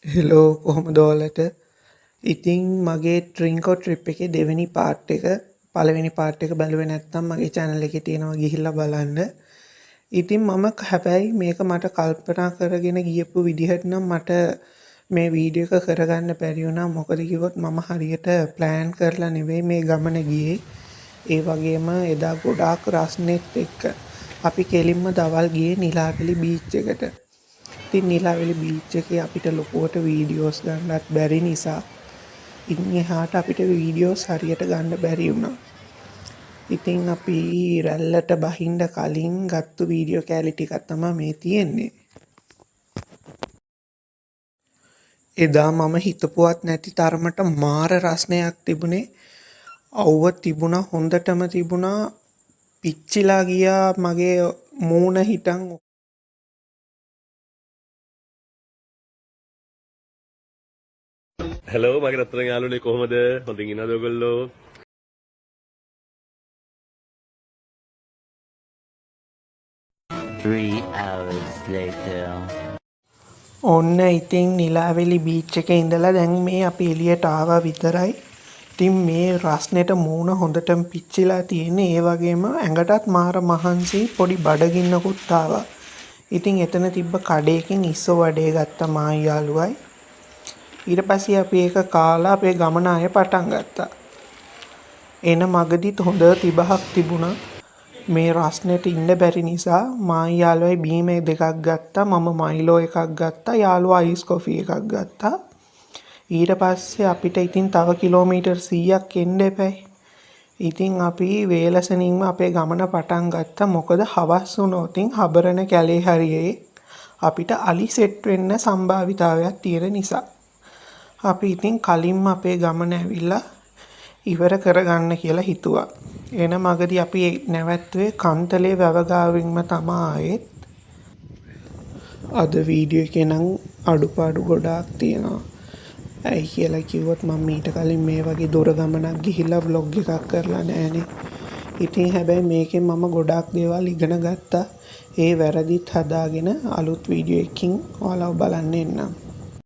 Hello කොහොමද ඔයාලට? ඉතින් මගේ ට්‍රින්කෝ ට්‍රිප් එකේ දෙවෙනි පාර්ට් එක පළවෙනි පාර්ට් එක බැලුවේ නැත්නම් මගේ channel එකේ තියෙනවා ගිහිල්ලා බලන්න. ඉතින් මම හැබැයි මේක මට කල්පනා කරගෙන ගියපු විදිහට නම් මට මේ වීඩියෝ එක කරගන්න බැරි වුණා. මොකද කිව්වොත් මම හරියට ප්ලෑන් කරලා නෙවෙයි මේ ගමන ගියේ. ඒ වගේම එදා ගොඩාක් රස්නෙත් එක්ක අපි කෙලින්ම දවල් ගියේ නිලාවැලි බීච් එකට. ඉතින් නිලාවැලි බීච් එකේ අපිට ලොකුවට වීඩියෝස් ගන්නත් බැරි නිසා ඉන් එහාට අපිට වීඩියෝස් හරියට ගන්න බැරි වුණා. ඉතින් අපි රැල්ලට බහින්න කලින් ගත්තු වීඩියෝ කෑලි ටිකක් තමයි මේ තියෙන්නේ. එදා මම හිතපුවත් නැති තරමට මාර රස්නයක් තිබුණේ. අවුව තිබුණා, හොඳටම තිබුණා. පිච්චිලා ගියා මගේ මූණ හිටන්. හලෝ මගේ රත්තරන් යාළුවනේ කොහොමද? හොඳින් ඉන්නවද ඔයගොල්ලෝ? Three hours later. ඔන්න ඉතින් නිලාවැලි බීච් එකේ ඉඳලා දැන් මේ අපි එළියට ආවා විතරයි. ඉතින් මේ රස්නෙට මූණ හොඳටම පිච්චිලා තියෙන්නේ. ඒ වගේම ඇඟටත් මාර මහන්සි පොඩි බඩගින්නකුත් ආවා. ඉතින් එතන තිබ්බ කඩේකින් ඉස්සෝ වඩේ ගත්තා මායි යාළුවයි. ඊට පස්සේ අපි ඒක කාලා අපේ ගමන ආයෙ පටන් ගත්තා. එන මගදිත් හොඳ තිබහක් තිබුණා. මේ රස්නෙට ඉන්න බැරි නිසා මායි යාළුවයි බීම දෙකක් ගත්තා. මම මයිලෝ එකක් ගත්තා. යාළුවා අයිස් කොෆි එකක් ගත්තා. ඊට පස්සේ අපිට ඉතින් තව කිලෝමීටර් 100ක් එන්න එපැයි. ඉතින් අපි වේලසනින්ම අපේ ගමන පටන් ගත්තා. මොකද හවස් වුණොත් හබරන කැලේ හරියේ අපිට අලි සෙට් වෙන්න සම්භාවිතාවයක් තියෙන නිසා. අපි ඉතින් කලින්ම අපේ ගමන ඇවිල්ලා ඉවර කරගන්න කියලා හිතුවා. එන මගදී අපි නැවැත්තුවේ කන්තලේ වැවගාවින්ම තමයි ආයෙත්. අද වීඩියෝ එකේ නම් අඩුපාඩු ගොඩාක් තියෙනවා. ඇයි කියලා කිව්වොත් මම ඊට කලින් මේ වගේ දුර ගමනක් ගිහිල්ලා vlog එකක් කරලා නැහනේ. ඉතින් හැබැයි මේකෙන් මම ගොඩාක් දේවල් ඉගෙන ගත්තා. ඒ වැරදිත් හදාගෙන අලුත් වීඩියෝ එකකින් ඔයාලව බලන්න එන්නම්.